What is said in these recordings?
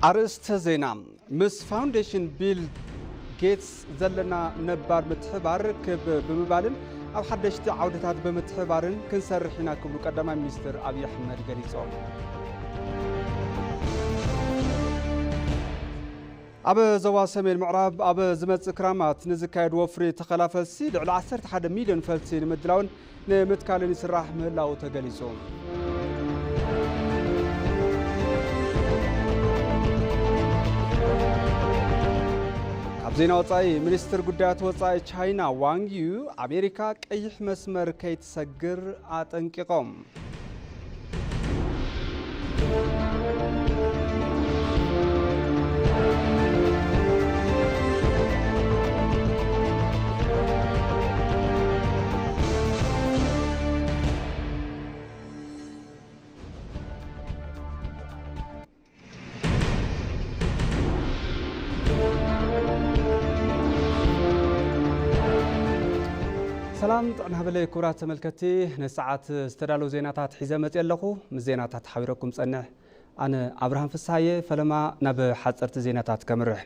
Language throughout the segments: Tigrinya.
አርእስተ ዜና ምስ ፋውንዴሽን ቢል ጌትስ ዘለና ነባር ምትሕባር ክብ ብምባልን ኣብ ሓደሽቲ ዓውደታት ብምትሕባርን ክንሰርሕ ኢና ክብሉ ቀዳማይ ሚኒስትር አብይ አሕመድ ገሊጾም። ኣብ ዞባ ሰሜን ምዕራብ ኣብ ዝመጽእ ክራማት ንዝካየድ ወፍሪ ተኸላፈልሲ ልዕሊ 11 ሚልዮን ፈልሲ ንምድላውን ንምትካልን ይስራሕ ምህላው ተገሊጹ። ዜና ወጻኢ ሚኒስትር ጉዳያት ወጻኢ ቻይና ዋንግ ዩ አሜሪካ ቀይሕ መስመር ከይትሰግር አጠንቅቆም። ሰላም ጥዕና በለይ ኩራት ተመልከቲ ነሰዓት ዝተዳለው ዜናታት ሒዘ መጽ ያለኹ ምዜናታት ሓቢረኩም ጸንሕ ኣነ አብርሃም ፍሳሐየ ፈለማ ናብ ሓጸርቲ ዜናታት ከምርሕ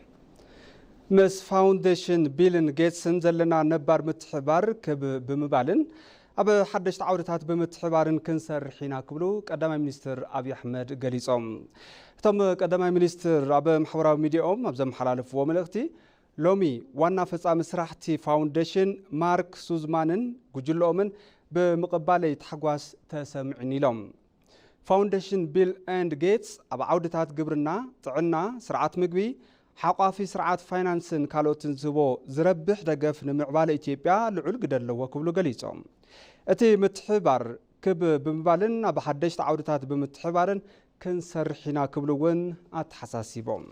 ምስ ፋውንዴሽን ቢልን ጌትስን ዘለና ነባር ምትሕባር ክብ ብምባልን ኣብ ሓደሽቲ ዓውደታት ብምትሕባርን ክንሰርሕ ኢና ክብሉ ቀዳማይ ሚኒስትር አብይ አሕመድ ገሊጾም። እቶም ቀዳማይ ሚኒስትር ኣብ ማሕበራዊ ሚድያኦም ኣብ ዘመሓላለፍዎ መልእኽቲ ሎሚ ዋና ፈጻሚ ስራሕቲ ፋውንዴሽን ማርክ ሱዝማንን ጉጅሎኦምን ብምቕባለይ ተሓጓስ ተሰምዕኒ ኢሎም። ፋውንዴሽን ቢል ኤንድ ጌትስ ኣብ ዓውድታት ግብርና፣ ጥዕና፣ ስርዓት ምግቢ፣ ሓቋፊ ስርዓት ፋይናንስን ካልኦትን ዝህቦ ዝረብሕ ደገፍ ንምዕባለ ኢትዮጵያ ልዑል ግደ ኣለዎ ክብሉ ገሊጾም። እቲ ምትሕባር ክብ ብምባልን ኣብ ሓደሽቲ ዓውድታት ብምትሕባርን ክንሰርሕ ኢና ክብሉ እውን ኣተሓሳሲቦም።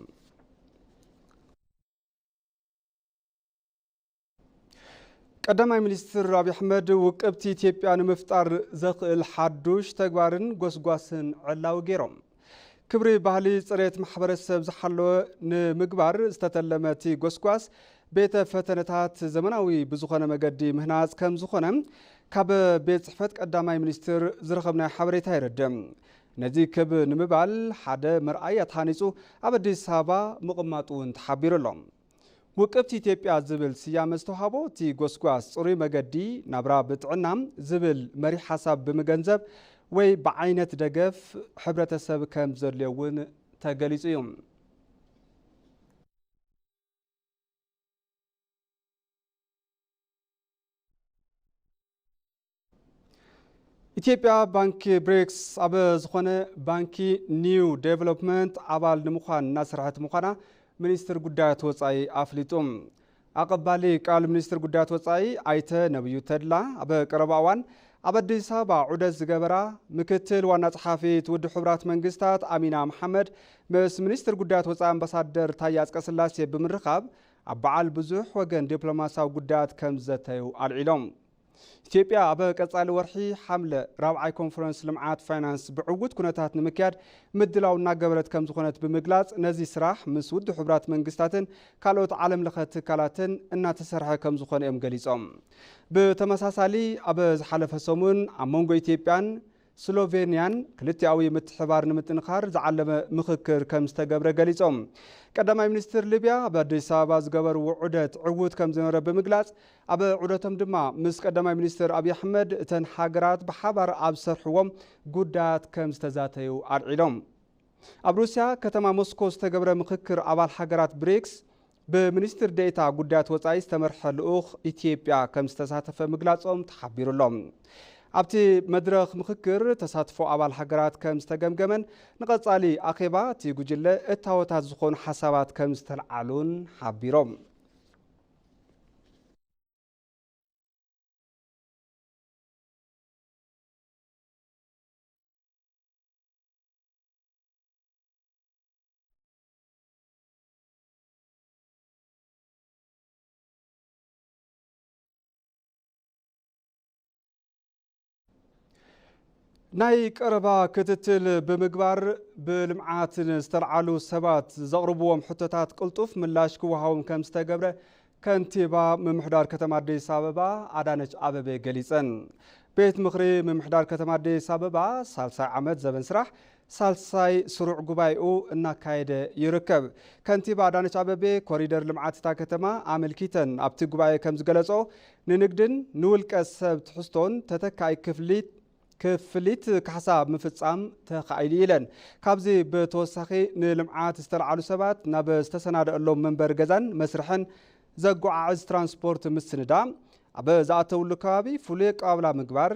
ቀዳማይ ሚኒስትር አብይ አሕመድ ውቅብቲ ኢትዮጵያ ንምፍጣር ዘኽእል ሓዱሽ ተግባርን ጎስጓስን ዕላው ገይሮም። ክብሪ ባህሊ ጽሬት ማሕበረሰብ ዝሓለወ ንምግባር ዝተተለመቲ ጎስጓስ ቤተ ፈተነታት ዘመናዊ ብዝኾነ መገዲ ምህናጽ ከም ዝኾነ ካብ ቤት ጽሕፈት ቀዳማይ ሚኒስትር ዝረኸብናይ ሓበሬታ ይረድም። ነዚ ክብ ንምባል ሓደ መርኣይ ኣታኒጹ ኣብ አዲስ አበባ ምቕማጡ እውን ተሓቢሩ ኣሎ። ውቅብቲ ኢትዮጵያ ዝብል ስያመ ዝተዋህቦ እቲ ጎስጓስ ጽሩይ መገዲ ናብራ ብጥዕና ዝብል መሪ ሓሳብ ብምገንዘብ ወይ ብዓይነት ደገፍ ሕብረተሰብ ከም ዘድልዮ እውን ተገሊጹ እዩ። ኢትዮጵያ ባንኪ ብሪክስ ኣብ ዝኾነ ባንኪ ኒው ዴቨሎፕመንት አባል ንምዃን እናሰርሐት ምዃና ሚኒስትር ጉዳያት ወጻኢ አፍሊጡም። አቀባሊ ቃል ሚኒስትር ጉዳያት ወጻኢ አይተ ነብዩ ተድላ ኣብ ቀረባ እዋን ኣብ አዲስ አበባ ዑደት ዝገበራ ምክትል ዋና ጸሓፊት ውድብ ሕብራት መንግስታት አሚና መሐመድ ምስ ሚኒስትር ጉዳያት ወጻኢ አምባሳደር ታዬ አጽቀሥላሴ ብምርኻብ ኣብ በዓል ብዙሕ ወገን ዲፕሎማሲያዊ ጉዳያት ከም ዘተዩ አልዒሎም። ኢትዮጵያ ኣብ ቀጻሊ ወርሒ ሓምለ ራብዓይ ኮንፈረንስ ልምዓት ፋይናንስ ብዕውት ኩነታት ንምክያድ ምድላው እናገበረት ከም ዝኾነት ብምግላጽ ነዚ ስራሕ ምስ ውድብ ሕብራት መንግስታትን ካልኦት ዓለም ለኸ ትካላትን እናተሰርሐ ከም ዝኾነ እዮም ገሊጾም። ብተመሳሳሊ ኣብ ዝሓለፈ ሰሙን ኣብ መንጎ ኢትዮጵያን ስሎቬንያን ክልቲኣዊ ምትሕባር ንምጥንኻር ዝዓለመ ምኽክር ከም ዝተገብረ ገሊጾም። ቀዳማይ ሚኒስትር ሊብያ ኣብ አዲስ አበባ ዝገበርዎ ዑደት ዕውት ከም ዝነበረ ብምግላጽ ኣብ ዑደቶም ድማ ምስ ቀዳማይ ሚኒስትር አብይ አሕመድ እተን ሃገራት ብሓባር ኣብ ዝሰርሕዎም ጉዳያት ከም ዝተዛተዩ አልዒሎም። ኣብ ሩስያ ከተማ ሞስኮ ዝተገብረ ምኽክር ኣባል ሃገራት ብሪክስ ብሚኒስትር ዴኤታ ጉዳያት ወጻኢ ዝተመርሐ ልኡኽ ኢትዮጵያ ከም ዝተሳተፈ ምግላጾም ተሓቢሩሎም። ኣብቲ መድረኽ ምኽክር ተሳትፎ ኣባል ሃገራት ከም ዝተገምገመን ንቐጻሊ ኣኼባ እቲ ጉጅለ እታወታት ዝኾኑ ሓሳባት ከም ዝተለዓሉን ሓቢሮም። ናይ ቀረባ ክትትል ብምግባር ብልምዓት ዝተለዓሉ ሰባት ዘቕርብዎም ሕቶታት ቅልጡፍ ምላሽ ክወሃቦም ከም ዝተገብረ ከንቲባ ምምሕዳር ከተማ አዲስ አበባ አዳነች አበቤ ገሊጸን። ቤት ምኽሪ ምምሕዳር ከተማ አዲስ አበባ ሳልሳይ ዓመት ዘበን ስራሕ ሳልሳይ ስሩዕ ጉባኤኡ እናካየደ ይርከብ። ከንቲባ አዳነች አቤቤ ኮሪደር ልምዓት እታ ከተማ አመልኪተን ኣብቲ ጉባኤ ከም ዝገለጾ ንንግድን ንውልቀ ሰብ ትሕዝቶን ተተካይ ክፍሊት ካሕሳብ ምፍጻም ተኻኢሉ ኢለን ካብዚ ብተወሳኺ ንልምዓት ዝተለዓሉ ሰባት ናብ ዝተሰናደአሎም መንበሪ ገዛን መስርሕን ዘጓዓዕዝ ትራንስፖርት ምስንዳ ኣብ ዝኣተውሉ ከባቢ ፍሉይ ኣቀባብላ ምግባር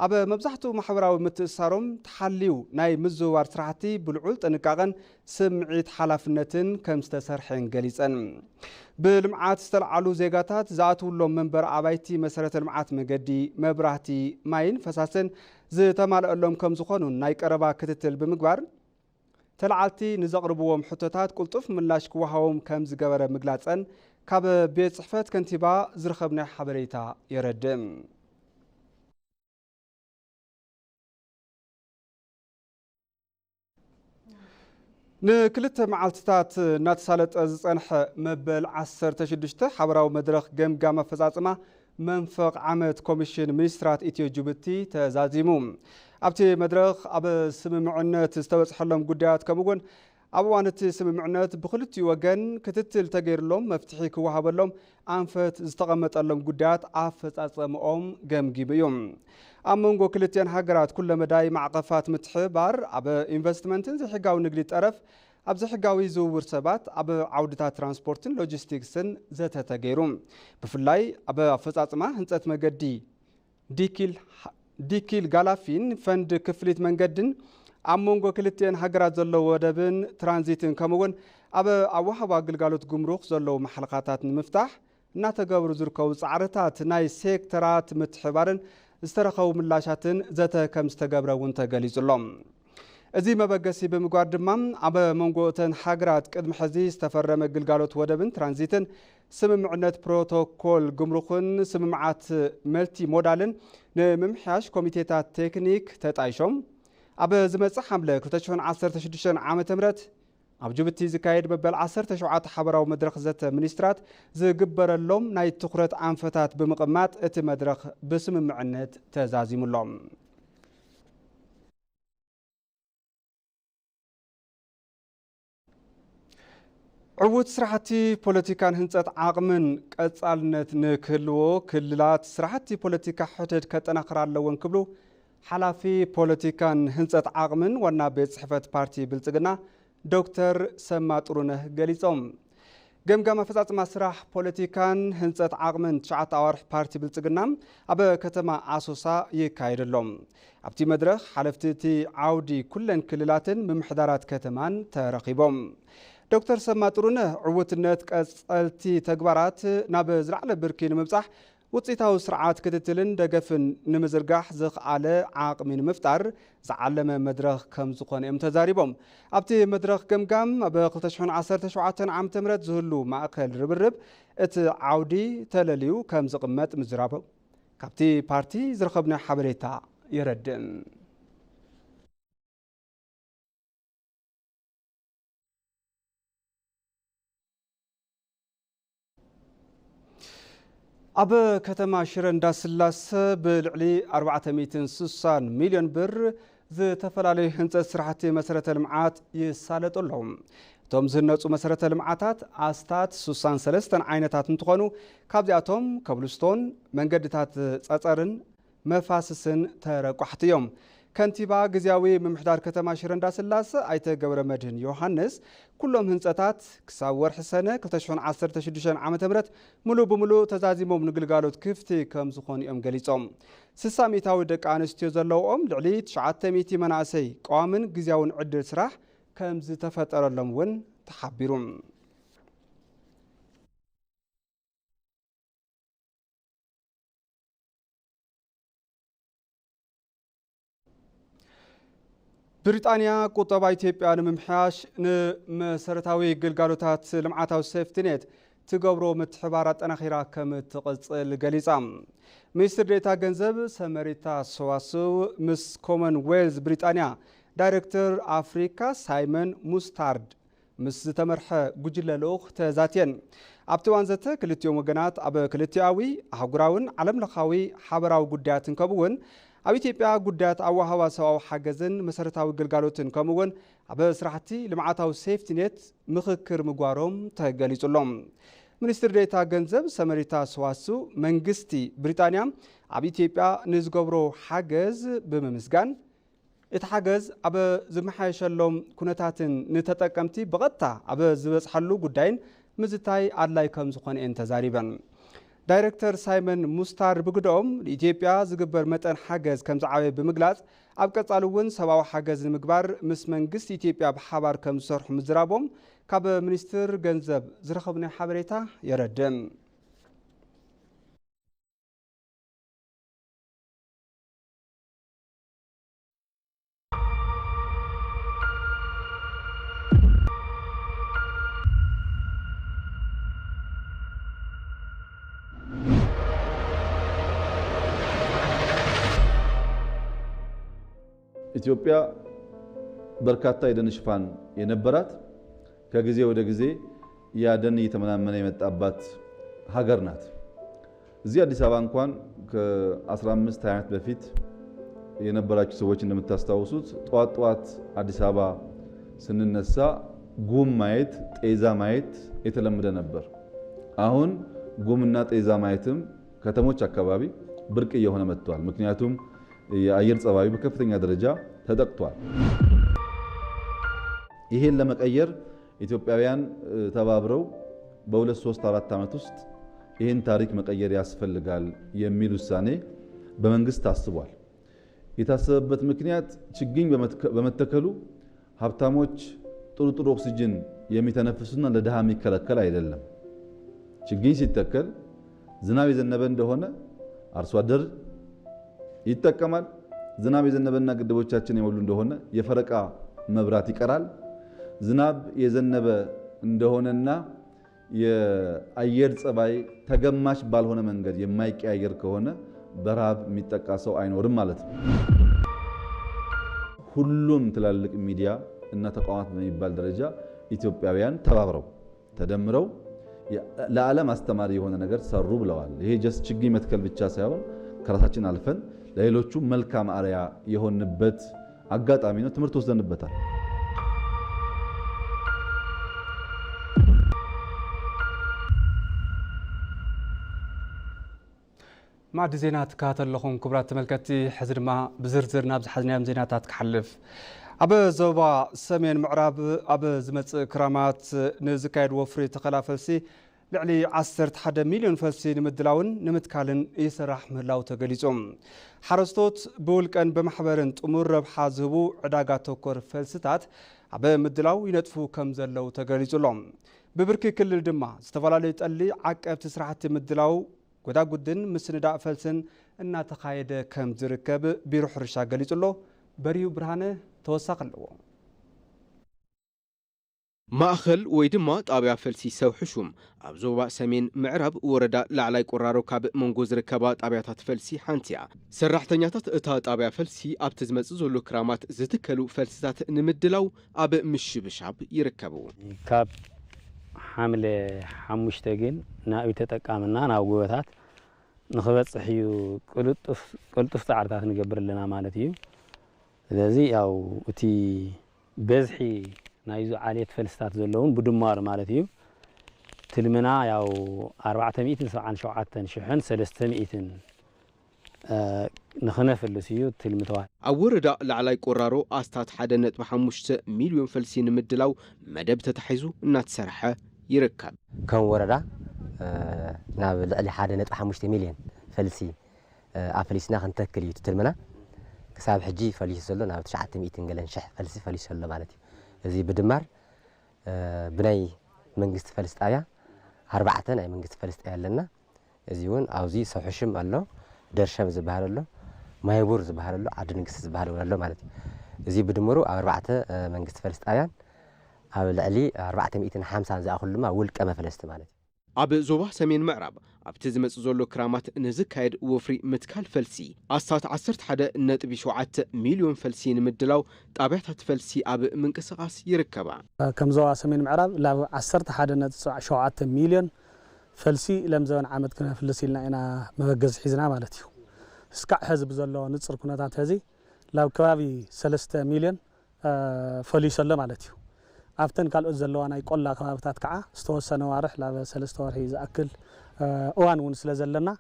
ኣብ መብዛሕትኡ ማሕበራዊ ምትእስሳሮም ተሓልዩ ናይ ምዝውዋር ስራሕቲ ብልዑል ጥንቃቐን ስምዒት ሓላፍነትን ከም ዝተሰርሐን ገሊፀን ብልምዓት ዝተለዓሉ ዜጋታት ዝኣትውሎም መንበሪ ኣባይቲ መሰረተ ልምዓት መገዲ መብራህቲ ማይን ፈሳስን ዝተማልአሎም ከም ዝኾኑ ናይ ቀረባ ክትትል ብምግባር ተለዓልቲ ንዘቕርብዎም ሕቶታት ቁልጡፍ ምላሽ ክወሃቦም ከም ዝገበረ ምግላፀን ካብ ቤት ጽሕፈት ከንቲባ ዝረኸብናይ ሓበሬታ የረድእ ንክልተ መዓልትታት እናተሳለጠ ዝጸንሐ መበል 16 ሓበራዊ መድረኽ ገምጋም ኣፈጻጽማ መንፈቕ ዓመት ኮሚሽን ሚኒስትራት ኢትዮ ጅቡቲ ተዛዚሙ ኣብቲ መድረኽ ኣብ ስምምዕነት ዝተበጽሐሎም ጉዳያት ከምኡውን ኣብ እዋን እቲ ስምምዕነት ብክልቲኡ ወገን ክትትል ተገይሩሎም መፍትሒ ክወሃበሎም ኣንፈት ዝተቐመጠሎም ጉዳያት ኣፈጻጸምኦም ገምጊሙ እዩ ኣብ መንጎ ክልቲአን ሃገራት ኩለ መዳይ ማዕቐፋት ምትሕብባር ኣብ ኢንቨስትመንትን ዘይሕጋዊ ንግዲ ጠረፍ ኣብ ዘይሕጋዊ ዝውውር ሰባት ኣብ ዓውድታት ትራንስፖርትን ሎጂስቲክስን ዘተ ተገይሩ ብፍላይ ኣብ ኣፈጻጽማ ህንፀት መገዲ ዲኪል ጋላፊን ፈንድ ክፍሊት መንገድን ኣብ መንጎ ክልቲአን ሃገራት ዘለዎ ወደብን ትራንዚትን ከምኡውን ኣብ ኣዋህባ ግልጋሎት ጉምሩክ ዘለዉ መሓልካታት ንምፍታሕ እናተገብሩ ዝርከቡ ፃዕርታት ናይ ሴክተራት ምትሕባርን ዝተረኸቡ ምላሻትን ዘተ ከም ዝተገብረ እውን ተገሊጹሎም እዚ መበገሲ ብምግባር ድማ ኣብ መንጎ እተን ሃገራት ቅድሚ ሕዚ ዝተፈረመ ግልጋሎት ወደብን ትራንዚትን ስምምዕነት ፕሮቶኮል ጉምሩክን ስምምዓት መልቲ ሞዳልን ንምምሕያሽ ኮሚቴታት ቴክኒክ ተጣይሾም ኣብ ዝመጽእ ሓምለ 2016 ዓመተ ምህረት ኣብ ጅቡቲ ዝካየድ መበል 17 ሓበራዊ መድረኽ ዘተ ሚኒስትራት ዝግበረሎም ናይ ትኩረት ኣንፈታት ብምቕማጥ እቲ መድረኽ ብስምምዕነት ተዛዚሙሎም ዕውት ስራሕቲ ፖለቲካን ህንፀት ዓቕምን ቀጻልነት ንክህልዎ ክልላት ስራሕቲ ፖለቲካ ሕድድ ከጠናኽራ ኣለወን ክብሉ ሓላፊ ፖለቲካን ህንፀት ዓቕምን ዋና ቤት ጽሕፈት ፓርቲ ብልጽግና ዶክተር ሰማ ጥሩነህ ገሊጾም ገምጋም ኣፈጻጽማ ስራሕ ፖለቲካን ህንፀት ዓቕምን 9 ኣዋርሕ ፓርቲ ብልጽግና ኣብ ከተማ ኣሶሳ ይካየደሎም ኣብቲ መድረኽ ሓለፍቲ እቲ ዓውዲ ኩለን ክልላትን ምምሕዳራት ከተማን ተረኺቦም ዶክተር ሰማ ጥሩነህ ዕውትነት ቀጸልቲ ተግባራት ናብ ዝለዓለ ብርኪ ንምብጻሕ ውፅኢታዊ ስርዓት ክትትልን ደገፍን ንምዝርጋሕ ዝኽኣለ ዓቕሚ ንምፍጣር ዝዓለመ መድረኽ ከም ዝኾነ እዮም ተዛሪቦም ኣብቲ መድረኽ ገምጋም ኣብ 2017 ዓ.ም ዝህሉ ማእከል ርብርብ እቲ ዓውዲ ተለልዩ ከም ዝቕመጥ ምዝራቦም ካብቲ ፓርቲ ዝረኸብና ሓበሬታ የረድእ ኣብ ከተማ ሽረ እንዳስላሰ ብልዕሊ 460 ሚልዮን ብር ዝተፈላለዩ ህንፀት ስራሕቲ መሰረተ ልምዓት ይሳለጠሎም እቶም ዝህነፁ መሰረተ ልምዓታት ኣስታት 63 ዓይነታት እንትኾኑ ካብዚኣቶም ከብልስቶን መንገድታት ጸጸርን መፋስስን ተረቋሕቲ እዮም ከንቲባ ግዚያዊ ምምሕዳር ከተማ ሽረ እንዳስላሰ ኣይተ ገብረ መድህን ዮሃንስ ኩሎም ህንፀታት ክሳብ ወርሒ ሰነ 2016 ዓ.ም ሙሉእ ብምሉእ ተዛዚሞም ንግልጋሎት ክፍቲ ከም ዝኾኑ እዮም ገሊጾም 60 ሚእታዊ ደቂ ኣንስትዮ ዘለውኦም ልዕሊ 900 መናእሰይ ቀዋምን ግዚያውን ዕድል ስራሕ ከም ዝተፈጠረሎም እውን ተሓቢሩ ብሪጣንያ ቁጠባ ኢትዮጵያ ንምምሕያሽ ንመሰረታዊ ግልጋሎታት ልምዓታዊ ሴፍቲኔት ትገብሮ ምትሕባር ኣጠናኺራ ከም ትቕጽል ገሊጻ ሚኒስትር ዴኤታ ገንዘብ ሰመሪታ ሰዋስው ምስ ኮመን ዌልዝ ብሪጣንያ ዳይሬክተር ኣፍሪካ ሳይመን ሙስታርድ ምስ ዝተመርሐ ጉጅለ ልኡኽ ተዛትየን ኣብቲ እዋን ዘተ ክልቲኦም ወገናት ኣብ ክልቲኣዊ ኣህጉራውን ዓለም ለኻዊ ሓበራዊ ጉዳያትን ከምኡውን ኣብ ኢትዮጵያ ጉዳያት ኣዋሃባ ሰብኣዊ ሓገዝን መሰረታዊ ግልጋሎትን ከምኡውን ኣብ ስራሕቲ ልምዓታዊ ሴፍቲኔት ምክክር ምግባሮም ተገሊጹሎም ሚኒስትር ዴኤታ ገንዘብ ሰመሪታ ሰዋሱ መንግስቲ ብሪጣንያ ኣብ ኢትዮጵያ ንዝገብሮ ሓገዝ ብምምስጋን እቲ ሓገዝ ኣብ ዝመሓየሸሎም ኩነታትን ንተጠቀምቲ ብቐጥታ ኣብ ዝበፅሓሉ ጉዳይን ምዝታይ ኣድላይ ከም ዝኾነን ተዛሪበን ዳይሬክተር ሳይመን ሙስታር ብግዶም ኢትዮጵያ ዝግበር መጠን ሓገዝ ከም ዝዓበየ ብምግላጽ ኣብ ቀጻሊ እውን ሰብኣዊ ሓገዝ ንምግባር ምስ መንግስቲ ኢትዮጵያ ብሓባር ከም ዝሰርሑ ምዝራቦም ካብ ሚኒስትር ገንዘብ ዝረኸብናዮ ሓበሬታ የረድም ኢትዮጵያ በርካታ የደን ሽፋን የነበራት ከጊዜ ወደ ጊዜ ያ ደን እየተመናመነ የመጣባት ሀገር ናት። እዚህ አዲስ አበባ እንኳን ከ15 ዓመት በፊት የነበራችሁ ሰዎች እንደምታስታውሱት ጧት አዲስ አበባ ስንነሳ ጉም ማየት፣ ጤዛ ማየት የተለመደ ነበር። አሁን ጉምና ጤዛ ማየትም ከተሞች አካባቢ ብርቅ እየሆነ መጥቷል። ምክንያቱም የአየር ጸባዩ በከፍተኛ ደረጃ ተጠቅቷል። ይሄን ለመቀየር ኢትዮጵያውያን ተባብረው በ2 3 4 ዓመት ውስጥ ይሄን ታሪክ መቀየር ያስፈልጋል የሚል ውሳኔ በመንግስት ታስቧል። የታሰበበት ምክንያት ችግኝ በመተከሉ ሀብታሞች ጥሩ ኦክሲጅን የሚተነፍሱና ለድሃ የሚከለከል አይደለም። ችግኝ ሲተከል ዝናብ የዘነበ እንደሆነ አርሶ አደር ይጠቀማል። ዝናብ የዘነበና ግድቦቻችን የሞሉ እንደሆነ የፈረቃ መብራት ይቀራል። ዝናብ የዘነበ እንደሆነና የአየር ጸባይ ተገማች ባልሆነ መንገድ የማይቀያየር ከሆነ በረሃብ የሚጠቃ ሰው አይኖርም ማለት ነው። ሁሉም ትላልቅ ሚዲያ እና ተቋማት በሚባል ደረጃ ኢትዮጵያውያን ተባብረው ተደምረው ለዓለም አስተማሪ የሆነ ነገር ሰሩ ብለዋል። ይሄ ጀስት ችግኝ መትከል ብቻ ሳይሆን ከራሳችን አልፈን ለሌሎቹ መልካም አርአያ የሆንበት አጋጣሚ ነው። ትምህርት ወስደንበታል። ማዕድ ዜና ትከታተለኹም ክቡራት ተመልከትቲ ሕዚ ድማ ብዝርዝር ናብ ዝሓዝናዮም ዜናታት ክሓልፍ ኣብ ዞባ ሰሜን ምዕራብ ኣብ ዝመጽእ ክራማት ንዝካየድ ወፍሪ ተኸላፈልሲ ልዕሊ 11 ሚልዮን ፈልሲ ንምድላውን ንምትካልን ይስራሕ ምህላው ተገሊጾም ሓረስቶት ብውልቀን ብማሕበርን ጥሙር ረብሓ ዝህቡ ዕዳጋ ተኮር ፈልስታት ኣብ ምድላው ይነጥፉ ከም ዘለው ተገሊጹሎም ብብርኪ ክልል ድማ ዝተፈላለዩ ጠሊ ዓቀብቲ ስራሕቲ ምድላው ጎዳጉድን ምስንዳእ ፈልስን እናተኻየደ ከም ዝርከብ ቢሮ ሕርሻ ገሊጹሎ በሪሁ ብርሃነ ተወሳኺ ኣለዎ ማእኸል ወይ ድማ ጣብያ ፈልሲ ሰውሕሹም ኣብ ዞባ ሰሜን ምዕራብ ወረዳ ላዕላይ ቆራሮ ካብ መንጎ ዝርከባ ጣብያታት ፈልሲ ሓንቲያ ሰራሕተኛታት እታ ጣብያ ፈልሲ ኣብቲ ዝመጽእ ዘሎ ክራማት ዝትከሉ ፈልስታት ንምድላው ኣብ ምሽብሻብ ይርከቡ ካብ ሓምለ 5 ግን ናብ ተጠቃምና ናብ ጎቦታት ንኽበጽሕ እዩ ቅልጡፍ ጻዕርታት ንገብር ኣለና ማለት እዩ ስለዚ ያው እቲ በዝሒ ናይዙ ዓሌት ፈልስታት ዘለውን ብድማር ማለት እዩ ትልምና ያው 477,300 ንኽነፈልስ እዩ ትልምተዋል ኣብ ወረዳ ላዕላይ ቆራሮ ኣስታት 1.5 ሚልዮን ፈልሲ ንምድላው መደብ ተታሒዙ እናተሰርሐ ይርከብ ከም ወረዳ ናብ ልዕሊ 1.5 ሚልዮን ፈልሲ ኣፈሊስና ክንተክል እዩ ትልምና ክሳብ ሕጂ ፈሊሱ ዘሎ ናብ 900 ገለን ሽሕ ፈልሲ ፈሊሱ ዘሎ ማለት እዩ እዚ ብድማር ብናይ መንግስቲ ፈልሲ ጣብያ 4 ናይ መንግስቲ ፈልሲ ጣብያ ኣለና እዚ እውን ኣብዚ ሰውሕሽም ኣሎ ደርሸም ዝበሃል ኣሎ ማይቡር ዝበሃል ኣሎ ዓዲ ንግስቲ ዝበሃል ኣሎ ማለት እዩ እዚ ብድምሩ ኣብ 4 መንግስቲ ፈልሲ ጣብያን ኣብ ልዕሊ 450 ዝኣኽሉ ድማ ውልቀ መፈለስቲ ማለት እዩ ኣብ ዞባ ሰሜን ምዕራብ ኣብቲ ዝመጽእ ዘሎ ክራማት ንዝካየድ ወፍሪ ምትካል ፈልሲ ኣስታት 11.7 ሚልዮን ፈልሲ ንምድላው ጣብያታት ፈልሲ ኣብ ምንቅስቓስ ይርከባ ከም ዞባ ሰሜን ምዕራብ ላብ 11.7 ሚልዮን ፈልሲ ለም ዘበን ዓመት ክነፍልስ ኢልና ኢና መበገዝ ሒዝና ማለት እዩ እስካዕ ሕዝብ ዘሎ ንጽር ኩነታት ሕዚ ላብ ከባቢ 3 ሚልዮን ፈሊሱ ኣሎ ማለት እዩ ኣብተን ካልኦት ዘለዋ ናይ ቆላ ከባቢታት ከዓ ዝተወሰነ ዋርሕ ላብ 3 ወርሒ ዝኣክል እዋን እውን ስለ ዘለና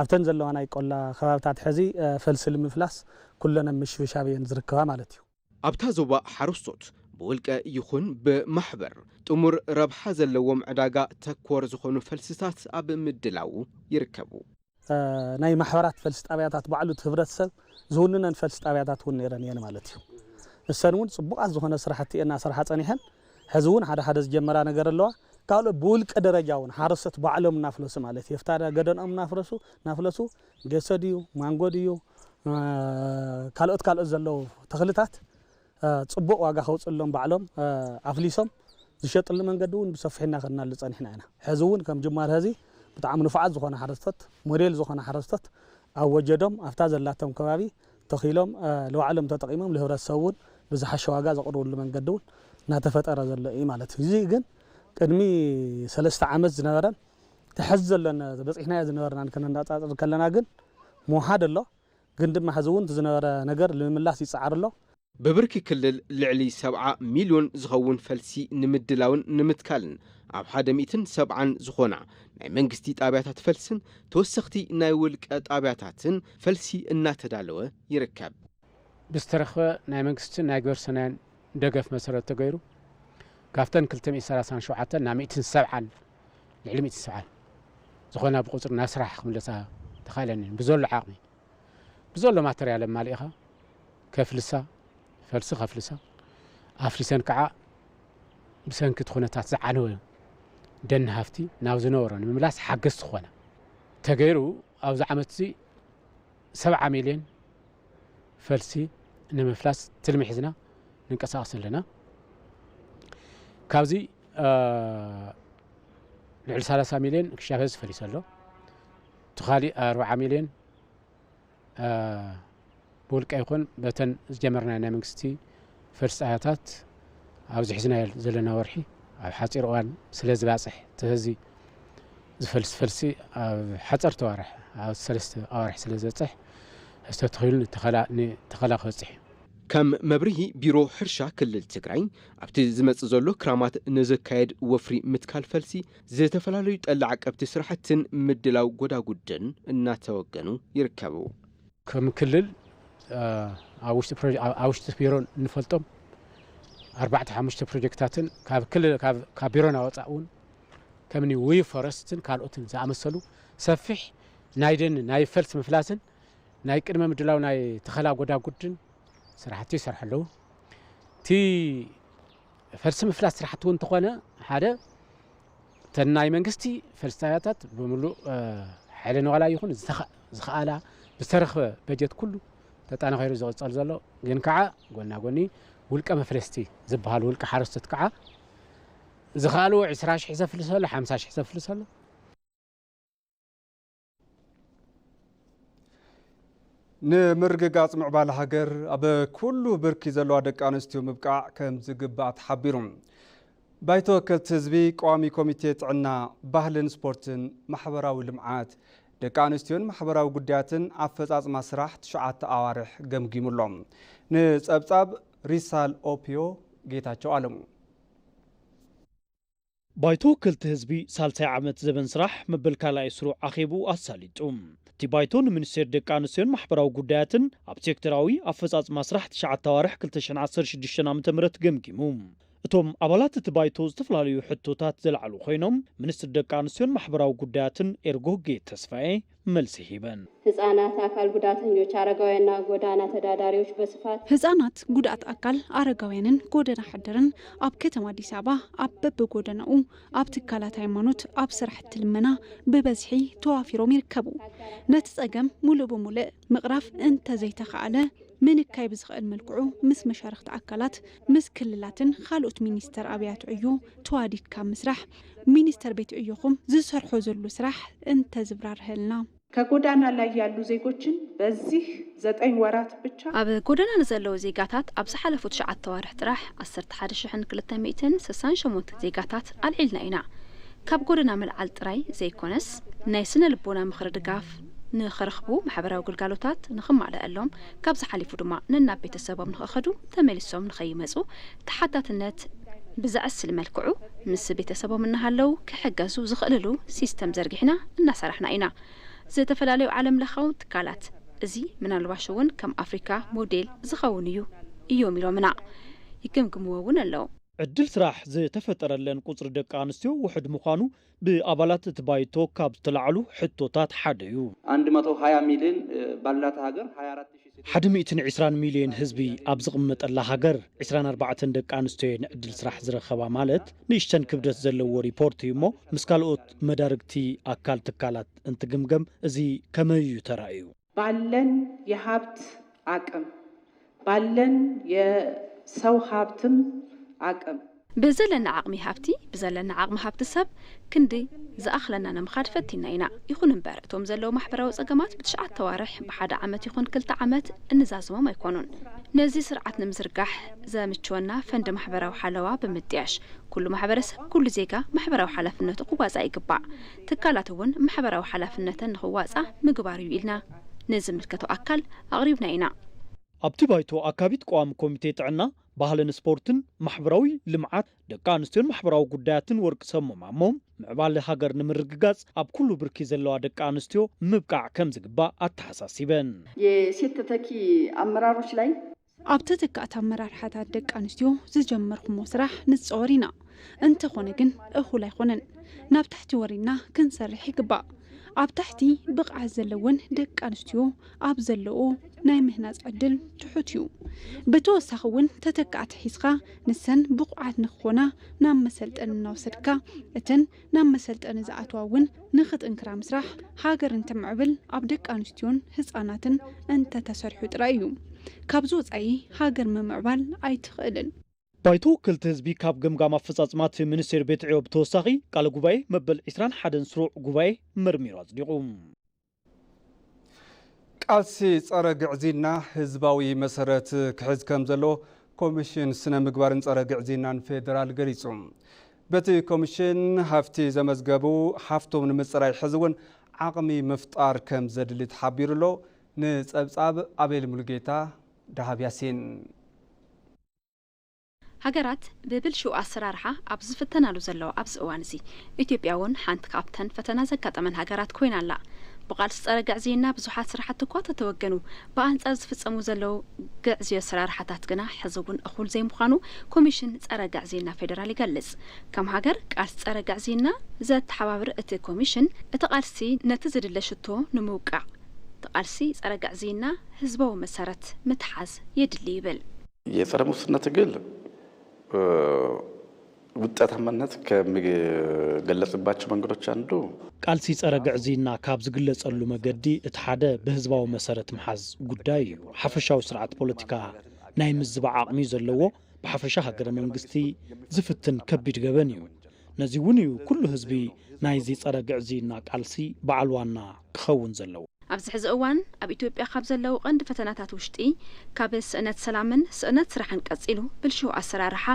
ኣብተን ዘለዋ ናይ ቆላ ከባቢታት ሕዚ ፈልሲ ንምፍላስ ኩለነ ምሽብሻብ እየን ዝርከባ ማለት እዩ ኣብታ ዞባ ሓረስቶት ብውልቀ ይኹን ብማሕበር ጥሙር ረብሓ ዘለዎም ዕዳጋ ተኮር ዝኾኑ ፈልስታት ኣብ ምድላው ይርከቡ ናይ ማሕበራት ፈልሲ ጣብያታት ባዕሉ ህብረተሰብ ዝውንነን ፈልሲ ጣብያታት እውን ነይረን እየን ማለት እዩ እሰን እውን ጽቡቓት ዝኾነ ስራሕቲ እና ስራሕ ጸኒሐን ሕዚ እውን ሓደ ዝጀመራ ነገር ኣለዋ ካልኦ ብውልቀ ደረጃ እውን ሓረስቶት ባዕሎም እናፍለሱ ማለት እዩ ፍታዳ ገደኖም እናፍለሱ ገሰድዩ ማንጎድዩ ካልኦት ዘለው ተኽልታት ጽቡቕ ዋጋ ከውፅሎም ባዕሎም ኣፍሊሶም ዝሸጥሉ መንገዲ እውን ብሰፊሕና ከናሉ ጸኒሕና ኢና ሕዚ እውን ከም ጅማር ህዚ ብጣዕሚ ንፉዓት ዝኾነ ሓረስቶት ሞዴል ዝኾነ ሓረስቶት ኣብ ወጀዶም ኣፍታ ዘላቶም ከባቢ ተኺሎም ለባዕሎም ተጠቂሞም ለህብረተሰብ እውን ብዝሓሸ ዋጋ ዘቕርብሉ መንገዲ እውን እናተፈጠረ ዘሎ እዩ ማለት እዩ እዚ ግን ቅድሚ 3 ዓመት ዝነበረን ትሕዝ ዘሎን በፂሕናዮ ዝነበርናን ከነጻጽር ከለና ግን መውሓድ ኣሎ ግን ድማ ሕዚ እውን ዝነበረ ነገር ንምምላስ ይፅዓር ኣሎ ببرك كل لعلي 7 مليون زخون فلسي نمدلاون نمتكالن ኣብ 170 ዝኾና ናይ መንግስቲ ጣብያታት ፈልስን ተወሰኽቲ ናይ ውልቀ ጣብያታትን ፈልሲ እናተዳለወ ይርከብ ብዝተረኸበ ናይ መንግስትን ናይ ግብረሰናይን ደገፍ መሰረት ተገይሩ ካፍተን 237 ናብ 170 ልዕሊ 170 ዝኾና ብቁፅር ናብ ስራሕ ክምለሳ ተኻይለኒ ብዘሎ ዓቕሚ ብዘሎ ማተርያል ማሊእኻ ከፍልሳ ፈልሲ ከፍልሳ ኣፍሪሰን ከዓ ብሰንኪት ኩነታት ዝዓነወ ደን ሃፍቲ ናብ ዝነበረ ንምምላስ ሓገዝ ዝኾነ ተገይሩ ኣብዚ ዓመት 7 ሚልዮን ፈልሲ ንምፍላስ ትልሚ ሒዝና ንንቀሳቀስ ኣለና ካብዚ ልዕሊ 30 ሚልዮን ክሻፍ ህዝቢ ፈሊሱ ኣሎ ተኻሊ 40 ሚልዮን ብውልቀ ይኹን በተን ዝጀመርና ናይ መንግስቲ ፈልሲ ጣብያታት ኣብዚ ሒዝና ዘለና ወርሒ ኣብ ሓፂር እዋን ስለ ዝባፅሕ ተህዚ ዝፈልስ ፈልሲ ኣብ ሓፀር ተዋርሕ ኣብ 3 ኣዋርሕ ስለ ዝበፅሕ ዝተተኺሉ ተኸላ ክበፅሕ ከም መብርሂ ቢሮ ሕርሻ ክልል ትግራይ ኣብቲ ዝመጽእ ዘሎ ክራማት ንዘካየድ ወፍሪ ምትካል ፈልሲ ዝተፈላለዩ ጠላዕ ዓቀብቲ ስራሕትን ምድላው ጎዳጉድን እናተወገኑ ይርከቡ ከም ክልል ኣብ ውሽጢ ቢሮ ንፈልጦም 4-5 ፕሮጀክታትን ካብ ክልል ካብ ቢሮና ወፃኡን ከምኒ ዊ ፎረስትን ካልኦትን ዝኣመሰሉ ሰፊሕ ናይ ደን ናይ ፈልሲ ምፍላስን ናይ ቅድመ ምድላው ናይ ተኸላ ጎዳጉድን ስራሕቲ ይሰርሑ ኣለዉ እቲ ፈልሲ ምፍላስ ስራሕቲ እውን እንተኾነ ሓደ ተን ናይ መንግስቲ ፈልሲ ጣብያታት ብምሉእ ሓይሊ ነዋላ ይኹን ዝኸኣላ ብዝተረኸበ በጀት ኩሉ ተጠናኺሩ ዝቕፅል ዘሎ ግን ከዓ ጎና ጎኒ ውልቀ መፍለስቲ ዝበሃል ውልቀ ሓረስቶት ከዓ ዝኸኣልዎ 20,000 ዘፍልስ ኣሎ 50,000 ዘፍልስ ኣሎ ንምርግጋጽ ምዕባለ ሃገር ኣብ ኩሉ ብርኪ ዘለዋ ደቂ ኣንስትዮ ምብቃዕ ከም ዝግባእ ተሓቢሩ ባይቶ ወከልቲ ህዝቢ ቋሚ ኮሚቴ ጥዕና ባህልን ስፖርትን ማሕበራዊ ልምዓት ደቂ ኣንስትዮን ማሕበራዊ ጉዳያትን ኣፈጻጽማ ስራሕ 9 ኣዋርሕ ገምጊሙሎም ንጸብጻብ ሪሳል ኦፒዮ ጌታቸው ኣለሙ ባይቶ ወከልቲ ህዝቢ ሳልሳይ ዓመት ዘበን ስራሕ መበል ካልኣይ ስሩዕ ኣኺቡ ኣሳሊጡ እቲ ባይቶ ንሚኒስቴር ደቂ ኣንስትዮን ማሕበራዊ ጉዳያትን ኣብ ሴክተራዊ ኣፈጻጽማ ስራሕ 9 ኣዋርሕ 2016 ዓ.ም ገምጊሙ እቶም ኣባላት እቲ ባይቶ ዝተፈላለዩ ሕቶታት ዘለዓሉ ኮይኖም ሚኒስትር ደቂ ኣንስትዮን ማሕበራዊ ጉዳያትን ኤርጎጌ ተስፋዬ መልሲ ሂበን ህፃናት አካል ጉዳተኞች አረጋውያንና ጎዳና ተዳዳሪዎች በስፋት ህፃናት ጉዳት አካል አረጋውያንን ጎዳና ሓደርን ኣብ ከተማ አዲስ አበባ ኣብ በበጎዳናኡ ኣብ ትካላት ሃይማኖት ኣብ ስራሕቲ ልመና ብበዝሒ ተዋፊሮም ይርከቡ ነቲ ፀገም ሙሉእ ብሙሉእ ምቕራፍ እንተዘይተኸኣለ ምንካይ ብዝኽእል መልክዑ ምስ መሻርክቲ አካላት ምስ ክልላትን ካልኦት ሚኒስተር ኣብያት ዕዩ ተዋዲድካ ምስራሕ ሚኒስተር ቤት ዕዩኹም ዝሰርሖ ዘሎ ስራሕ እንተዝብራርህልና ከጎዳና ላይ ያሉ ዜጎችን በዚህ 9 ወራት ብቻ ኣብ ጎዳና ንዘለዉ ዜጋታት ኣብ ዝሓለፉት 9 ወርሕ ጥራሕ 11268 ዜጋታት ኣልዒልና ኢና ካብ ጎዳና መልዓል ጥራይ ዘይኮነስ ናይ ስነ ልቦና ምኽሪ ድጋፍ نخرخبو محبراو قلقالوتات نخمالألهم كابز حليفو دما نناب بيتسبب نخخدو تميلسوم نخيمسو تحدات النت بزعسل ملكعو مس بيتسبب منها لو كحجزو زخللو سيستم زرقحنا الناس رحنا إنا زي تفلاليو عالم لخو تكالات زي من الواشون كم أفريكا موديل زخونيو إيو ميلو منا يكمكموون اللو ዕድል ስራሕ ዝተፈጠረለን ቁፅሪ ደቂ ኣንስትዮ ውሕድ ምዃኑ ብኣባላት እቲ ባይቶ ካብ ዝተላዕሉ ሕቶታት ሓደ እዩ 120 ሚሊዮን ባላት ሃገር 120 ሚሊዮን ህዝቢ ኣብ ዝቕመጠላ ሃገር 24 ደቂ ኣንስትዮ ንዕድል ስራሕ ዝረኸባ ማለት ንእሽተን ክብደት ዘለዎ ሪፖርት እዩ እሞ ምስ ካልኦት መዳርግቲ ኣካል ትካላት እንትግምገም እዚ ከመይ እዩ ተራእዩ ባለን የሀብት አቅም ባለን የሰው ሀብትም عقم بزلنا عقمي هافتي بزلنا عقم هافت السب كندي زأخلنا نمخاد فتينا إنا يكون مبارتهم زلوا محبرة وزقمات بتشعات توارح بحدا عمت يكون كلتا عمت النزازوا ما يكونون نزي سرعتنا مزرقح زامتشونا فند محبرة وحلوة بمدياش كل محبرة كل زيقة محبرة وحلفنة قوازا يقبع تكالاتون محبرة وحلفنة نخوازا مقباريو إلنا نزم الكتو أكل أغريبنا إنا ኣብቲ ባይቶ ኣካቢት ቋሚ ኮሚቴ ጥዕና ባህልን ስፖርትን ማሕበራዊ ልምዓት ደቂ ኣንስትዮን ማሕበራዊ ጉዳያትን ወርቂ ሰሞማሞም ምዕባለ ሃገር ንምርግጋጽ ኣብ ኩሉ ብርኪ ዘለዋ ደቂ ኣንስትዮ ምብቃዕ ከም ዝግባእ ኣተሓሳሲበን የሴት ተተኪ አመራሮች ላይ ኣብቲ ተካእታ አመራርሓታት ደቂ ኣንስትዮ ዝጀመርኩሞ ስራሕ ንጽወር ኢና እንተኾነ ግን እኹል ኣይኮነን ናብ ታሕቲ ወሪና ክንሰርሕ ይግባእ ኣብ ታሕቲ ብቕዓት ዘለወን ደቂ ኣንስትዮ ኣብ ዘለዎ ናይ ምህናጽ ዕድል ትሑት እዩ ብተወሳኺ እውን ተተካእቲ ሒዝካ ንሰን ብቕዓት ንኽኾና ናብ መሰልጠኒ እናወሰድካ እተን ናብ መሰልጠኒ ዝኣትዋ እውን ንኽጥንክራ ምስራሕ ሃገር እንተምዕብል ኣብ ደቂ ኣንስትዮን ህፃናትን እንተተሰርሑ ጥራይ እዩ ካብዚ ወፃኢ ሃገር ምምዕባል ኣይትኽእልን ባይቶ ክልተ ህዝቢ ካብ ገምጋም ኣፈጻጽማት ሚኒስቴር ቤት ዕዮ ብተወሳኺ ቃለ ጉባኤ መበል 21 ስሩዕ ጉባኤ መርሚሩ ኣጽዲቑ ቃልሲ ጸረ ግዕዚና ህዝባዊ መሰረት ክሕዝ ከም ዘሎ ኮሚሽን ስነ ምግባርን ጸረ ግዕዚናን ፌደራል ገሊጹ በቲ ኮሚሽን ሃፍቲ ዘመዝገቡ ሃፍቶም ንምጽራይ ሕዝውን ዓቕሚ ምፍጣር ከም ዘድሊ ተሓቢሩሎ ንጸብጻብ ኣቤል ሙሉጌታ ዳሃብ ያሲን ሃገራት ብብልሽው ኣሰራርሓ ኣብ ዝፍተናሉ ዘለዋ ኣብዚ እዋን እዚ ኢትዮጵያ እውን ሓንቲ ካብተን ፈተና ዘጋጠመን ሃገራት ኮይና ኣላ ብቓልሲ ጸረ ግዕዝይና ብዙሓት ስራሕቲ እኳ ተተወገኑ ብኣንጻር ዝፍጸሙ ዘለዉ ግዕዝዮ ኣሰራርሓታት ግና ሕዚ እውን እኹል ዘይምዃኑ ኮሚሽን ጸረ ግዕዝይና ፌደራል ይገልጽ ከም ሃገር ቃልሲ ጸረ ግዕዝይና ዘተሓባብር እቲ ኮሚሽን እቲ ቃልሲ ነቲ ዝድለ ሽቶ ንምውቃዕ እቲ ቃልሲ ጸረ ግዕዝይና ህዝባዊ መሰረት ምትሓዝ የድሊ ይብል የጸረ ሙስና ትግል ውጤታማነት ከሚገለጽባቸው መንገዶች አንዱ ቃልሲ ጸረ ግዕዝይና ካብ ዝግለጸሉ መገዲ እቲ ሓደ ብህዝባዊ መሰረት ምሓዝ ጉዳይ እዩ ሓፈሻዊ ስርዓት ፖለቲካ ናይ ምዝባዕ ዓቕሚ ዘለዎ ብሓፈሻ ሃገረ መንግስቲ ዝፍትን ከቢድ ገበን እዩ ነዚ እውን እዩ ኩሉ ህዝቢ ናይዚ ጸረ ግዕዝይና ቃልሲ በዓል ዋና ክኸውን ዘለዎ ኣብዚ ሕዚ እዋን ኣብ ኢትዮጵያ ካብ ዘለዉ ቀንዲ ፈተናታት ውሽጢ ካብ ስእነት ሰላምን ስእነት ስራሕን ቀጺሉ ብልሽው ኣሰራርሓ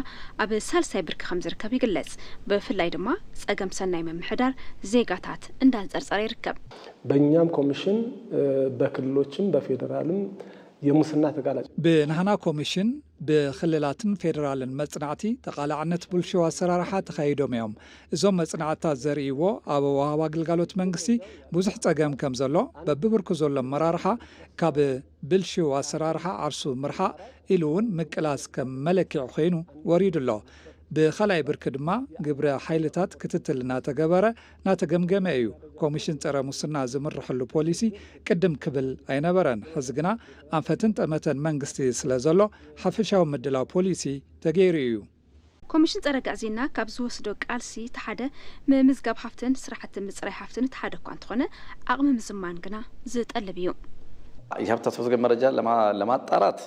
ኣብ ሳልሳይ ብርኪ ከም ዝርከብ ይግለጽ ብፍላይ ድማ ጸገም ሰናይ ምምሕዳር ዜጋታት እንዳንጸርጸረ ይርከብ በእኛም ኮሚሽን በክልሎችም በፌዴራልም የሙስና ተጋላጭ ብናህና ኮሚሽን ብክልላትን ፌደራልን መጽናዕቲ ተቃላዕነት ብልሽው ኣሰራርሓ ተኻይዶም እዮም እዞም መጽናዕትታት ዘርእይዎ ኣብ ወሃባ ግልጋሎት መንግስቲ ብዙሕ ጸገም ከም ዘሎ በብብርኩ ዘሎ መራርሓ ካብ ብልሽው ኣሰራርሓ ዓርሱ ምርሓቅ ኢሉ እውን ምቅላስ ከም መለክዕ ኮይኑ ወሪዱ ኣሎ ብኻልኣይ ብርኪ ድማ ግብረ ሓይልታት ክትትል እናተገበረ እናተገምገመ እዩ ኮሚሽን ጸረ ሙስና ዝምርሐሉ ፖሊሲ ቅድም ክብል ኣይነበረን ሕዚ ግና ኣንፈትን ጠመተን መንግስቲ ስለ ዘሎ ሓፈሻዊ ምድላው ፖሊሲ ተገይሩ እዩ ኮሚሽን ጸረ ግዕዝይና ካብ ዝወስዶ ቃልሲ ተሓደ ምምዝጋብ ሃፍትን ስራሕቲ ምጽራይ ሃፍትን ተሓደ እኳ እንተኾነ ዓቕሚ ምዝማን ግና ዝጠልብ እዩ የሀብት አስመዝገብ መረጃ ለማጣራት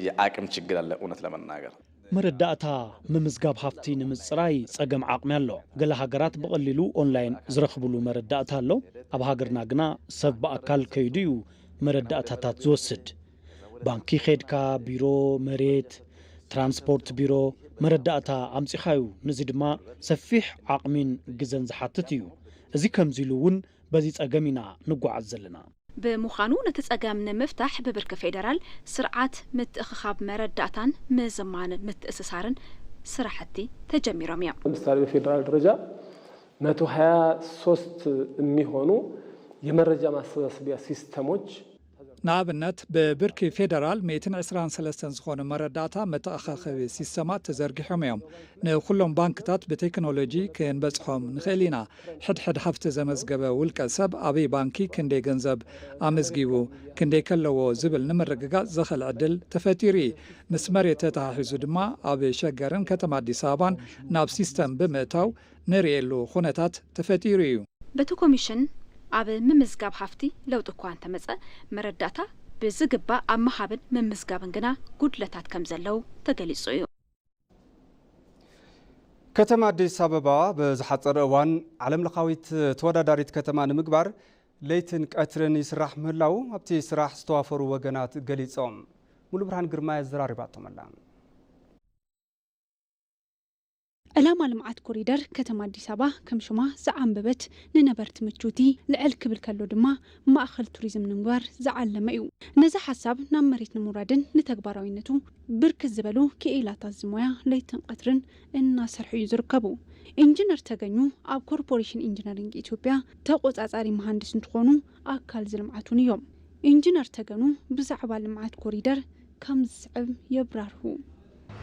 የአቅም ችግር አለ እውነት ለመናገር መረዳእታ ምምዝጋብ ሃፍቲ ንምጽራይ ጸገም ዓቕሚ ኣሎ ገለ ሃገራት ብቐሊሉ ኦንላይን ዝረኽብሉ መረዳእታ ኣሎ ኣብ ሃገርና ግና ሰብ በኣካል ከይዱ እዩ መረዳእታታት ዝወስድ ባንኪ ኸድካ ቢሮ መሬት ትራንስፖርት ቢሮ መረዳእታ ኣምጺኻዩ ነዚ ድማ ሰፊሕ ዓቕሚን ግዘን ዝሓትት እዩ እዚ ከምዚ ኢሉ እውን በዚ ጸገም ኢና ንጓዓዝ ዘለና ብምዃኑ ነቲ ጸገም ንምፍታሕ ብብርኪ ፌደራል ስርዓት ምትእኽኻብ መረዳእታን ምዝማን ምትእስሳርን ስራሕቲ ተጀሚሮም እዮም። ለምሳሌ በፌደራል ደረጃ 123 የሚሆኑ የመረጃ ማሰባሰቢያ ሲስተሞች ንኣብነት ብብርኪ ፌደራል 123 ዝኾኑ መረዳእታ መተኣኻኸቢ ሲስተማት ተዘርጊሖም እዮም ንኩሎም ባንክታት ብቴክኖሎጂ ክንበጽሖም ንኽእል ኢና ሕድሕድ ሃፍቲ ዘመዝገበ ውልቀ ሰብ ኣበይ ባንኪ ክንደይ ገንዘብ ኣመዝጊቡ ክንደይ ከለዎ ዝብል ንምርግጋጽ ዘኽእል ዕድል ተፈጢሩ ምስ መሬት ተተሓሒዙ ድማ ኣብ ሸገርን ከተማ ኣዲስ ኣበባን ናብ ሲስተም ብምእታው ንርእየሉ ኩነታት ተፈጢሩ እዩ በቲ ኮሚሽን ኣብ ምምዝጋብ ሃፍቲ ለውጥ እኳ እንተመጸ መረዳእታ ብዝግባእ ኣብ መሃብን ምምዝጋብን ግና ጉድለታት ከም ዘለው ተገሊጹ እዩ። ከተማ አዲስ አበባ በዝሓፀረ እዋን ዓለም ለኻዊት ተወዳዳሪት ከተማ ንምግባር ለይትን ቀትርን ይስራሕ ምህላው ኣብቲ ስራሕ ዝተዋፈሩ ወገናት ገሊጾም። ሙሉ ብርሃን ግርማ ዘራሪባቶም ኣላ። ዕላማ ልምዓት ኮሪደር ከተማ አዲስ አበባ ከም ሽማ ዝዓንበበት ንነበርቲ ምቹቲ ልዕል ክብል ከሎ ድማ ማእኸል ቱሪዝም ንምግባር ዝዓለመ እዩ። ነዚ ሓሳብ ናብ መሬት ንምውራድን ንተግባራዊነቱ ብርክት ዝበሉ ክኢላታት ዝሞያ ለይትን ቀትርን እናሰርሑ እዩ ዝርከቡ። ኢንጂነር ተገኙ ኣብ ኮርፖሬሽን ኢንጂነሪንግ ኢትዮጵያ ተቆጻጻሪ መሃንዲስ እንትኾኑ ኣካል ዝልምዓቱን እዮም። ኢንጂነር ተገኑ ብዛዕባ ልምዓት ኮሪደር ከም ዝስዕብ የብራርሁ።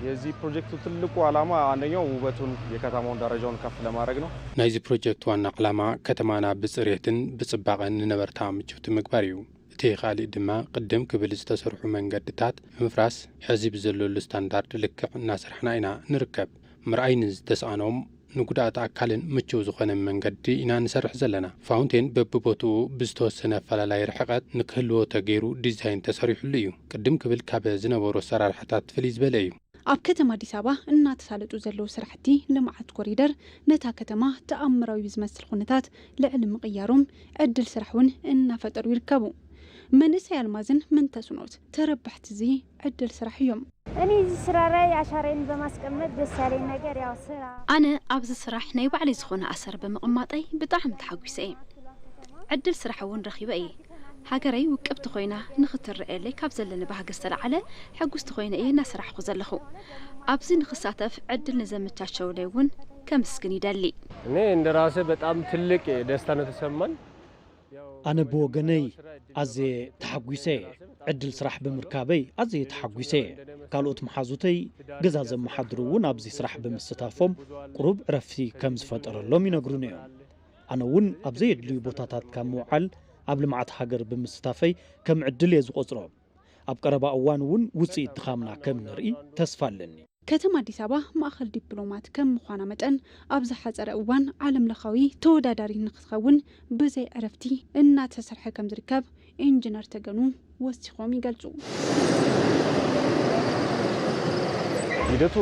የዚህ ፕሮጀክቱ ትልቁ ዓላማ አንደኛው ውበቱን የከተማውን ደረጃውን ከፍ ለማድረግ ነው። ናይዚ ፕሮጀክት ዋና ዓላማ ከተማና ብጽሬትን ብጽባቐን ንነበርታ ምቹት ምግባር እዩ። እቲ ኻሊእ ድማ ቅድም ክብል ዝተሰርሑ መንገድታት ምፍራስ ሕዚ ብዘለሉ ስታንዳርድ ልክዕ እናሰርሕና ኢና ንርከብ። ምርኣይ ንዝተሰኣኖም ንጉዳት ኣካልን ምቹው ዝኾነ መንገዲ ኢና ንሰርሕ ዘለና። ፋውንቴን በብቦትኡ ብዝተወሰነ ኣፈላላይ ርሕቐት ንክህልዎ ተገይሩ ዲዛይን ተሰሪሑሉ እዩ። ቅድም ክብል ካብ ዝነበሩ ኣሰራርሓታት ፍልይ ዝበለ እዩ። ኣብ ከተማ አዲስ አበባ እናተሳለጡ ዘለው ስራሕቲ ልምዓት ኮሪደር ነታ ከተማ ተኣምራዊ ዝመስል ኩነታት ልዕሊ ምቕያሮም ዕድል ስራሕውን እናፈጠሩ ይርከቡ። መንእሰይ ኣልማዝን ምንተስኖት ተረባሕቲ እዚ ዕድል ስራሕ እዮም። እኔ እዚ ስራ ላይ አሻራዬን በማስቀመጥ ደስ ያለኝ ነገር ያው ስራ ኣነ ኣብዚ ስራሕ ናይ ባዕለይ ዝኾነ ኣሰር ብምቕማጠይ ብጣዕሚ ተሓጒሰ እየ። ዕድል ስራሕ እውን ረኺበ እየ። ሃገረይ ውቅብቲ ኮይና ንኽትርአየለይ ካብ ዘለኒ ባህጊ ዝተለዓለ ሕጉስቲ ኮይነ እየ እናስራሕኩ ዘለኹ። ኣብዚ ንኽሳተፍ ዕድል ንዘመቻቸውለይ እውን ከምስግን ይደሊ። እኔ እንደራሴ በጣም ትልቅ ደስታ ነው ተሰማኝ። ኣነ ብወገነይ ኣዝየ ተሓጒሰ ዕድል ስራሕ ብምርካበይ ኣዝየ ተሓጒሰ ካልኦት መሓዙተይ ገዛ ዘመሓድሩ እውን ኣብዚ ስራሕ ብምስታፎም ቁሩብ ዕረፍቲ ከም ዝፈጠረሎም ይነግሩን እዮም። ኣነ እውን ኣብ ዘየድልዩ ቦታታት ካብ ምውዓል ኣብ ልምዓት ሃገር ብምስታፈይ ከም ዕድል እየ ዝቆፅሮ። ኣብ ቀረባ እዋን እውን ውፅኢት ድኻምና ከም ንርኢ ተስፋ ኣለኒ። ከተማ አዲስ አበባ ማእኸል ዲፕሎማት ከም ምዃና መጠን ኣብ ዝሓፀረ እዋን ዓለም ለኻዊ ተወዳዳሪ ንክትኸውን ብዘይ ዕረፍቲ እናተሰርሐ ከም ዝርከብ ኢንጂነር ተገኑ ወሲኾም ይገልጹ። ሂደቱ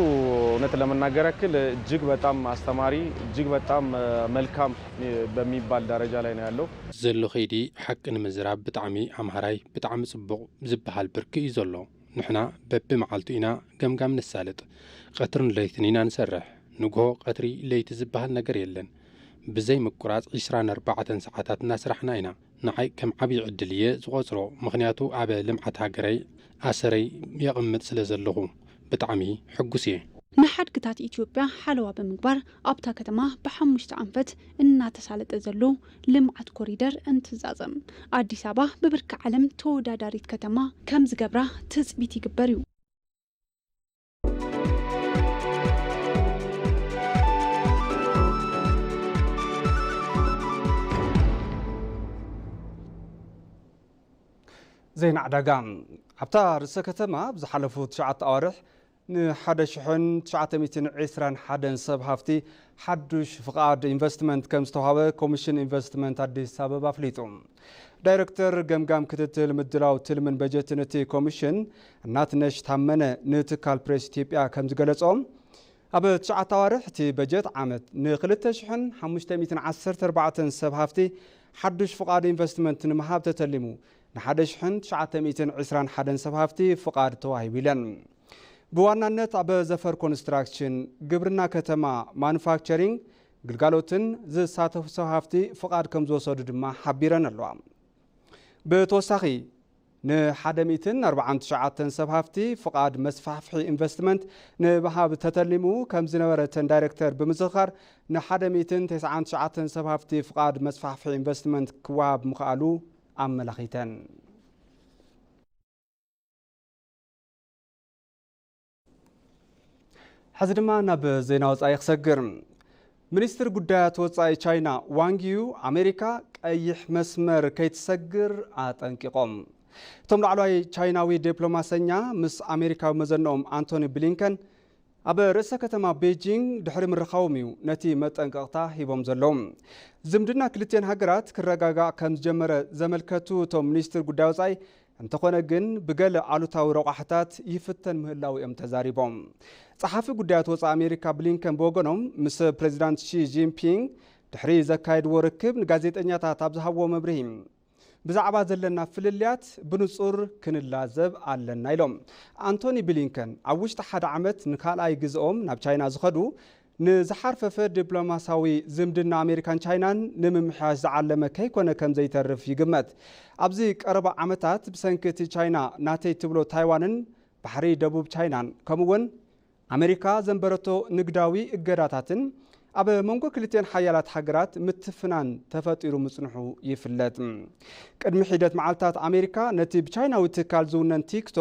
እውነት ለመናገር ያክል እጅግ በጣም አስተማሪ እጅግ በጣም መልካም በሚባል ደረጃ ላይ ነው ያለው። ዘሎ ኸይዲ ሓቂ ንምዝራብ ብጣዕሚ ኣምሃራይ ብጣዕሚ ጽቡቕ ዝበሃል ብርኪ እዩ ዘሎ። ንሕና በብመዓልቱ ኢና ገምጋም ንሳልጥ። ቀትርን ለይትን ኢና ንሰርሕ። ንግሆ ቀትሪ ለይቲ ዝበሃል ነገር የለን። ብዘይ ምቁራጽ 24 ሰዓታት እናስራሕና ኢና። ንዓይ ከም ዓብዪ ዕድል እየ ዝቆፅሮ። ምክንያቱ ኣብ ልምዓት ሃገረይ ኣሰረይ የቕምጥ ስለ ዘለኹ ብጣዕሚ ሕጉስ እየ። ንሓድግታት ኢትዮጵያ ሓለዋ ብምግባር ኣብታ ከተማ ብ5 ዓንፈት እናተሳለጠ ዘሎ ልምዓት ኮሪደር እንትዛዘም አዲስ አበባ ብብርኪ ዓለም ተወዳዳሪት ከተማ ከም ዝገብራ ትፅቢት ይግበር እዩ። ዜና ዕዳጋ ኣብታ ርእሰ ከተማ ብዝሓለፉ 9 ኣዋርሕ ን1921 ሰብ ሃፍቲ ሓዱሽ ፍቃድ ኢንቨስትመንት ከም ዝተዋሃበ ኮሚሽን ኢንቨስትመንት አዲስ አበባ ኣፍሊጡ። ዳይሬክተር ገምጋም ክትትል ምድላው ትልምን በጀትን እቲ ኮሚሽን እናትነሽ ታመነ ንትካል ፕሬስ ኢትዮጵያ ከም ዝገለጾም ኣብ 9 ኣዋርሕ እቲ በጀት ዓመት ን2514 ሰብ ሃፍቲ ሓዱሽ ፍቃድ ኢንቨስትመንት ንምሃብ ተተሊሙ ን1921 ሰብ ሃፍቲ ፍቃድ ተዋሂቡ ኢለን። ብዋናነት ኣብ ዘፈር ኮንስትራክሽን፣ ግብርና ከተማ፣ ማኑፋክቸሪንግ፣ ግልጋሎትን ዝሳተፉ ሰብ ሃፍቲ ፍቃድ ከም ዝወሰዱ ድማ ሓቢረን ኣለዋ ብተወሳኺ ን149 ሰብ ሃፍቲ ፍቃድ መስፋሕፍሒ ኢንቨስትመንት ንባሃብ ተተሊሙ ከም ዝነበረተን ዳይሬክተር ብምዝኻር ን199 ሰብ ሃፍቲ ፍቃድ መስፋሕፍሒ ኢንቨስትመንት ክወሃብ ምኽኣሉ ኣመላኺተን ሕዚ ድማ ናብ ዜና ወፃኢ ክሰግር ሚኒስትር ጉዳያት ወፃኢ ቻይና ዋንጊዩ ኣሜሪካ ቀይሕ መስመር ከይትሰግር ኣጠንቂቖም እቶም ላዕለዋይ ቻይናዊ ዲፕሎማሰኛ ምስ ኣሜሪካዊ መዘንኦም አንቶኒ ብሊንከን ኣብ ርእሰ ከተማ ቤጂንግ ድሕሪ ምርኻቦም እዩ ነቲ መጠንቀቕታ ሂቦም ዘለዎም ዝምድና ክልቴን ሃገራት ክረጋጋእ ከም ዝጀመረ ዘመልከቱ እቶም ሚኒስትር ጉዳይ ወፃኢ እንተኾነ ግን ብገለ ኣሉታዊ ረቋሕታት ይፍተን ምህላው እዮም ተዛሪቦም ጸሓፊ ጉዳያት ወፃኢ ኣሜሪካ ብሊንከን ብወገኖም ምስ ፕሬዚዳንት ሺ ጂንፒንግ ድሕሪ ዘካየድዎ ርክብ ንጋዜጠኛታት ኣብ ዝሃብዎ መብርሂ ብዛዕባ ዘለና ፍልልያት ብንጹር ክንላዘብ ኣለና ኢሎም አንቶኒ ብሊንከን ኣብ ውሽጢ ሓደ ዓመት ንካልኣይ ግዝኦም ናብ ቻይና ዝኸዱ ንዝሓርፈፈ ዲፕሎማሳዊ ዝምድና ኣሜሪካን ቻይናን ንምምሕያሽ ዝዓለመ ከይኮነ ከም ዘይተርፍ ይግመት ኣብዚ ቀረባ ዓመታት ብሰንኪ እቲ ቻይና ናተይ ትብሎ ታይዋንን ባሕሪ ደቡብ ቻይናን ከምኡውን ኣሜሪካ ዘንበረቶ ንግዳዊ እገዳታትን ኣብ መንጎ ክልቴን ሓያላት ሃገራት ምትፍናን ተፈጢሩ ምጽንሑ ይፍለጥ ቅድሚ ሒደት መዓልታት ኣሜሪካ ነቲ ብቻይናዊ ትካል ዝውነን ቲክቶክ